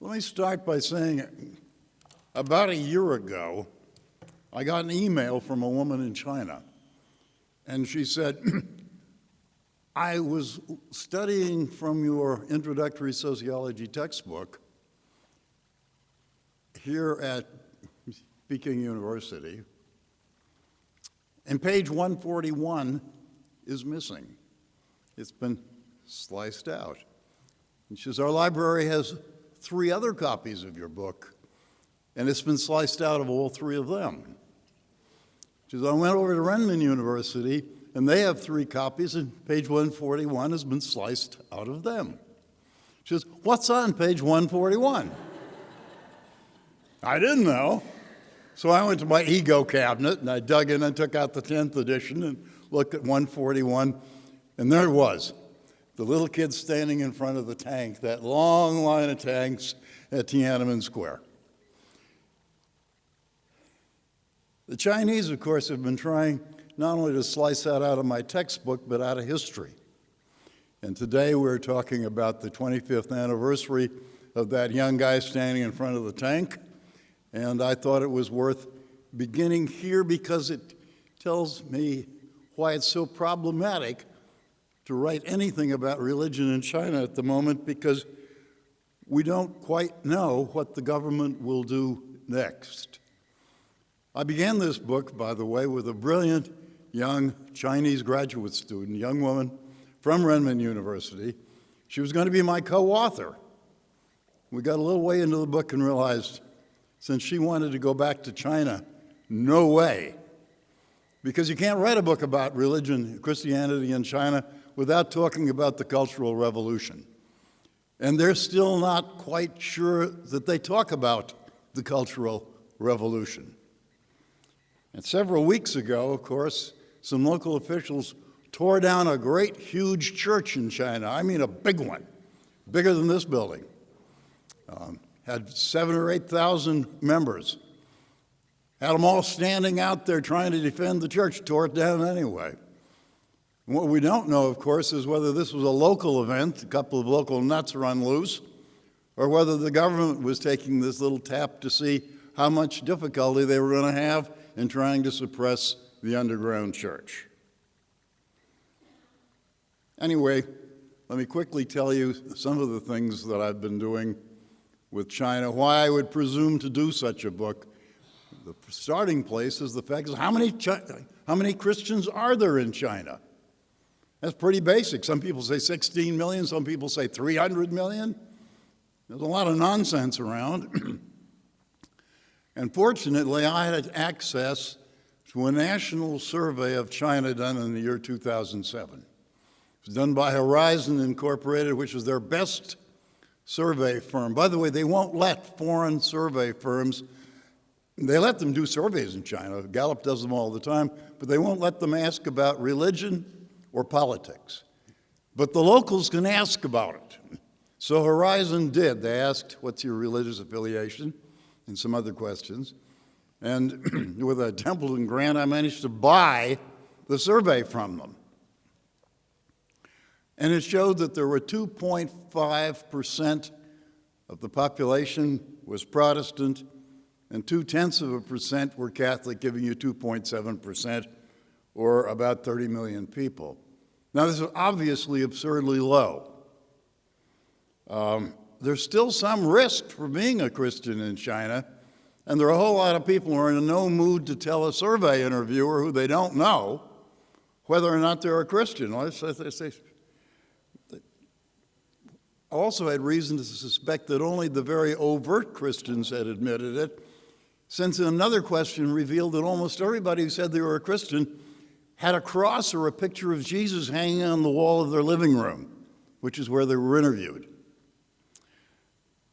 Let me start by saying, about a year ago, I got an email from a woman in China, and she said, I was studying from your introductory sociology textbook here at Peking University, and page 141 is missing. It's been sliced out. And she says, our library has 3 other copies of your book, and it's been sliced out of all 3 of them. She says, I went over to Renmin University, and they have 3 copies, and page 141 has been sliced out of them. She says, what's on page 141? I didn't know. So I went to my ego cabinet, and I dug in and took out the 10th edition and looked at 141, and there it was. The little kid standing in front of the tank, that long line of tanks at Tiananmen Square. The Chinese, of course, have been trying not only to slice that out of my textbook, but out of history. And today we're talking about the 25th anniversary of that young guy standing in front of the tank. And I thought it was worth beginning here because it tells me why it's so problematic to write anything about religion in China at the moment, because we don't quite know what the government will do next. I began this book, by the way, with a brilliant young Chinese graduate student, young woman from Renmin University. She was going to be my co-author. We got a little way into the book and realized, since she wanted to go back to China, no way. Because you can't write a book about religion, Christianity in China, without talking about the Cultural Revolution. And they're still not quite sure that they talk about the Cultural Revolution. And several weeks ago, of course, some local officials tore down a great, huge church in China. I mean a big one, bigger than this building. Had 7,000 or 8,000 members. Had them all standing out there trying to defend the church, tore it down anyway. And what we don't know, of course, is whether this was a local event, a couple of local nuts run loose, or whether the government was taking this little tap to see how much difficulty they were going to have in trying to suppress the underground church. Anyway, let me quickly tell you some of the things that I've been doing with China, why I would presume to do such a book. The starting place is the fact is how many Christians are there in China? That's pretty basic. Some people say 16 million, some people say 300 million. There's a lot of nonsense around. And fortunately, I had access to a national survey of China done in the year 2007. It was done by Horizon Incorporated, which is their best survey firm. By the way, they won't let foreign survey firms, they let them do surveys in China. Gallup does them all the time, but they won't let them ask about religion or politics. But the locals can ask about it. So Horizon did. They asked, what's your religious affiliation? And some other questions. And with a Templeton grant, I managed to buy the survey from them. And it showed that there were 2.5% of the population was Protestant, and 0.2% were Catholic, giving you 2.7%, or about 30 million people. Now, this is obviously absurdly low. There's still some risk for being a Christian in China, and there are a whole lot of people who are in no mood to tell a survey interviewer who they don't know whether or not they're a Christian. I also had reason to suspect that only the very overt Christians had admitted it, since another question revealed that almost everybody who said they were a Christian had a cross or a picture of Jesus hanging on the wall of their living room, which is where they were interviewed.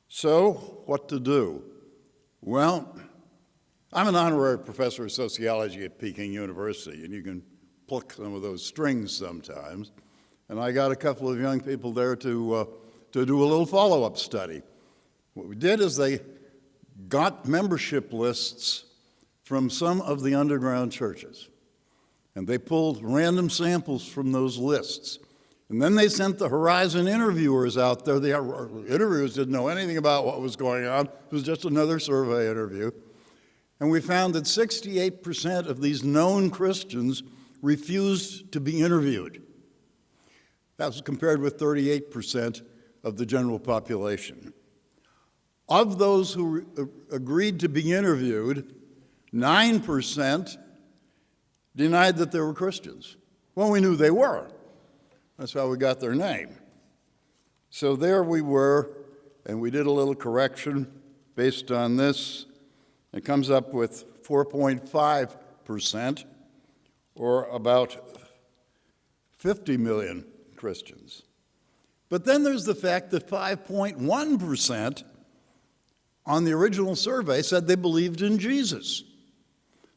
So, what to do? Well, I'm an honorary professor of sociology at Peking University, and you can pluck some of those strings sometimes. And I got a couple of young people there to do a little follow-up study. What we did is they got membership lists from some of the underground churches, and they pulled random samples from those lists. And then they sent the Horizon interviewers out there. The interviewers didn't know anything about what was going on. It was just another survey interview. And we found that 68% of these known Christians refused to be interviewed. That was compared with 38% of the general population. Of those who agreed to be interviewed, 9% denied that they were Christians. Well, we knew they were. That's how we got their name. So there we were, and we did a little correction based on this. It comes up with 4.5%, or about 50 million Christians. But then there's the fact that 5.1% on the original survey said they believed in Jesus.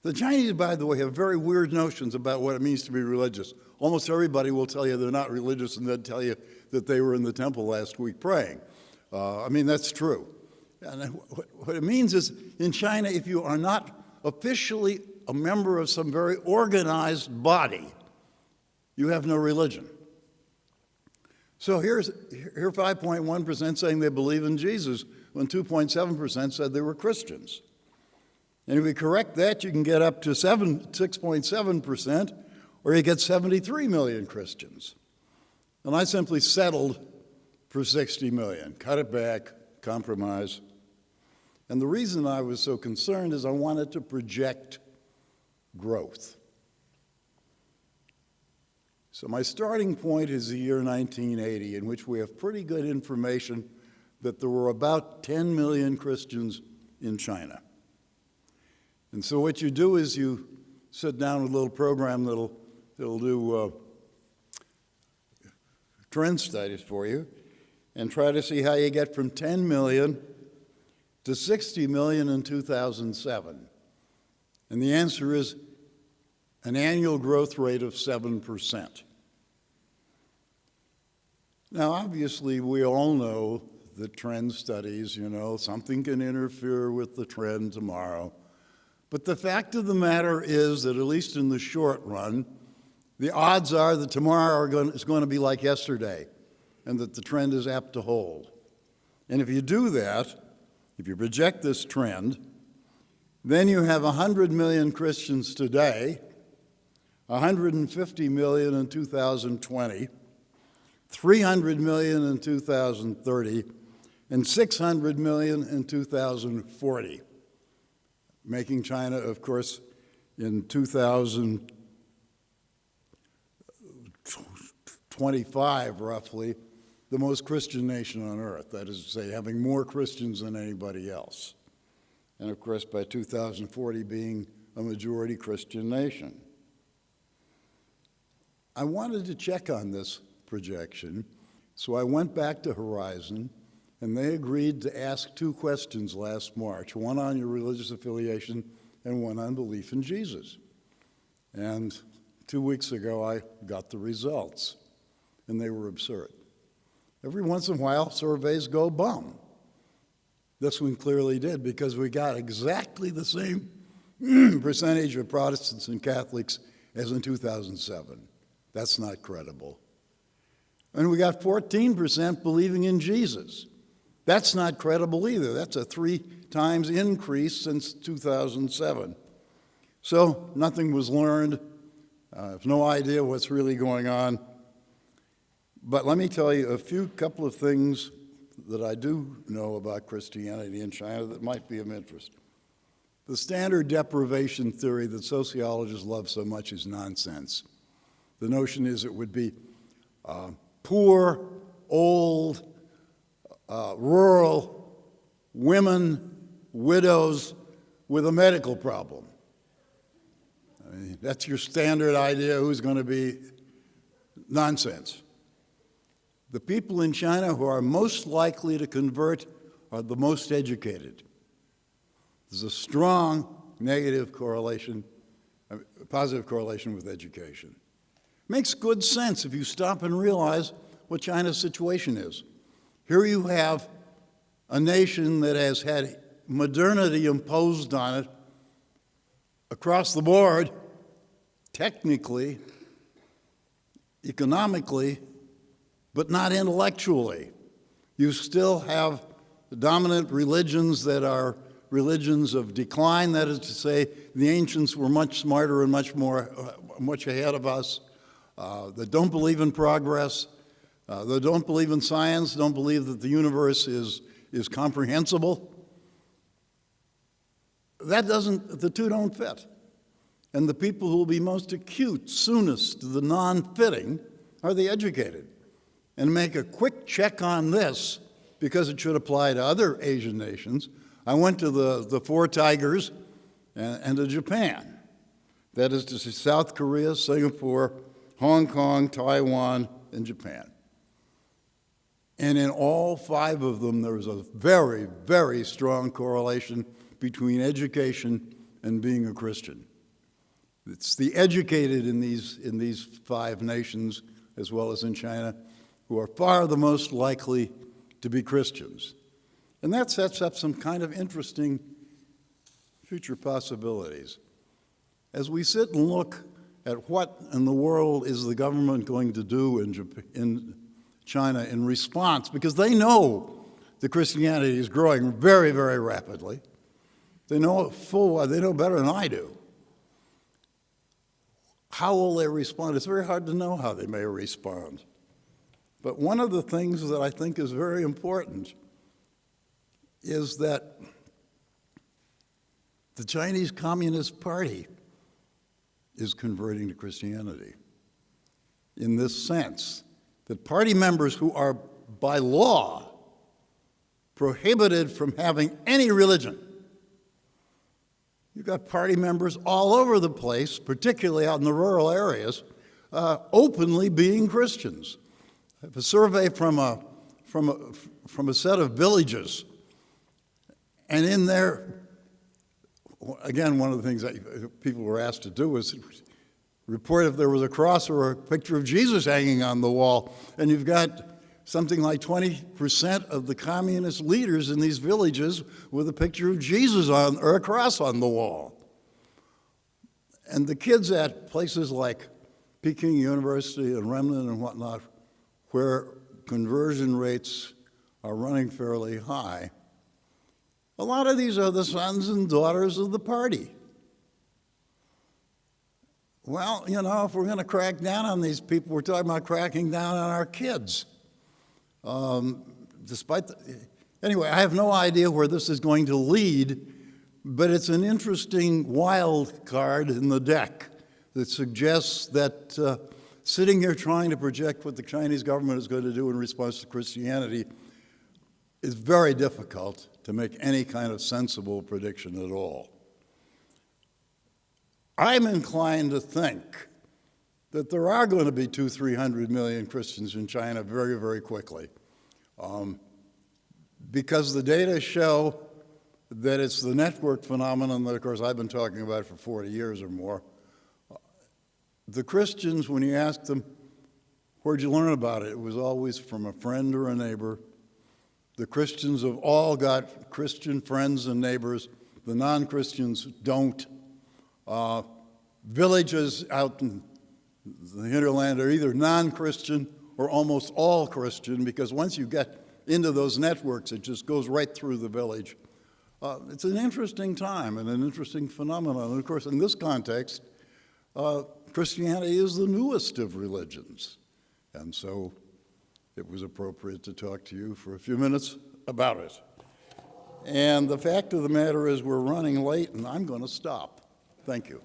The Chinese, by the way, have very weird notions about what it means to be religious. Almost everybody will tell you they're not religious and then tell you that they were in the temple last week praying. That's true. And what it means is, in China, if you are not officially a member of some very organized body, you have no religion. So here 5.1% saying they believe in Jesus, when 2.7% said they were Christians. And if we correct that, you can get up to 6.7%, or you get 73 million Christians. And I simply settled for 60 million, cut it back, compromise. And the reason I was so concerned is I wanted to project growth. So my starting point is the year 1980, in which we have pretty good information that there were about 10 million Christians in China. And so what you do is you sit down with a little program that'll do trend studies for you and try to see how you get from 10 million to 60 million in 2007. And the answer is an annual growth rate of 7%. Now, obviously, we all know that trend studies, something can interfere with the trend tomorrow. But the fact of the matter is that, at least in the short run, the odds are that tomorrow is going to be like yesterday, and that the trend is apt to hold. And if you do that, if you project this trend, then you have 100 million Christians today, 150 million in 2020, 300 million in 2030, and 600 million in 2040. Making China, of course, in 2025, roughly, the most Christian nation on earth. That is to say, having more Christians than anybody else. And of course, by 2040, being a majority Christian nation. I wanted to check on this projection, so I went back to Horizon, and they agreed to ask 2 questions last March, one on your religious affiliation and one on belief in Jesus. And 2 weeks ago, I got the results, and they were absurd. Every once in a while, surveys go bum. This one clearly did, because we got exactly the same percentage of Protestants and Catholics as in 2007. That's not credible. And we got 14% believing in Jesus. That's not credible either. That's a 3 times increase since 2007. So nothing was learned. I have no idea what's really going on. But let me tell you a couple of things that I do know about Christianity in China that might be of interest. The standard deprivation theory that sociologists love so much is nonsense. The notion is it would be poor, old, rural women, widows with a medical problem. I mean, that's your standard idea who's going to be nonsense. The people in China who are most likely to convert are the most educated. There's a strong positive correlation with education. Makes good sense if you stop and realize what China's situation is. Here you have a nation that has had modernity imposed on it across the board, technically, economically, but not intellectually. You still have the dominant religions that are religions of decline. That is to say, the ancients were much smarter and much ahead of us, that don't believe in progress, that don't believe in science, don't believe that the universe is comprehensible. The two don't fit. And the people who will be most acute, soonest to the non-fitting, are the educated. And make a quick check on this, because it should apply to other Asian nations. I went to the Four Tigers and to Japan. That is to say, South Korea, Singapore, Hong Kong, Taiwan, and Japan. And in all 5 of them, there was a very, very strong correlation between education and being a Christian. It's the educated in these 5 nations, as well as in China, who are far the most likely to be Christians. And that sets up some kind of interesting future possibilities. As we sit and look at what in the world is the government going to do in China in response, because they know that Christianity is growing very, very rapidly. They know it full well. They know better than I do. How will they respond? It's very hard to know how they may respond. But one of the things that I think is very important is that the Chinese Communist Party is converting to Christianity in this sense, that party members who are by law prohibited from having any religion. You've got party members all over the place, particularly out in the rural areas, openly being Christians. I have a survey from a set of villages, and in there, again, one of the things that people were asked to do was report if there was a cross or a picture of Jesus hanging on the wall, and you've got something like 20% of the communist leaders in these villages with a picture of Jesus or a cross on the wall. And the kids at places like Peking University and Remnant and whatnot, where conversion rates are running fairly high, a lot of these are the sons and daughters of the party. Well, you know, if we're going to crack down on these people, we're talking about cracking down on our kids. Anyway, I have no idea where this is going to lead, but it's an interesting wild card in the deck that suggests that sitting here trying to project what the Chinese government is going to do in response to Christianity is very difficult to make any kind of sensible prediction at all. I'm inclined to think that there are going to be 200-300 million Christians in China very, very quickly, because the data show that it's the network phenomenon that, of course, I've been talking about for 40 years or more. The Christians, when you ask them, where'd you learn about it? It was always from a friend or a neighbor. The Christians have all got Christian friends and neighbors. The non-Christians don't. Villages out in the hinterland are either non-Christian or almost all Christian, because once you get into those networks, it just goes right through the village. It's an interesting time and an interesting phenomenon. And of course, in this context, Christianity is the newest of religions. And so it was appropriate to talk to you for a few minutes about it. And the fact of the matter is we're running late, and I'm going to stop. Thank you.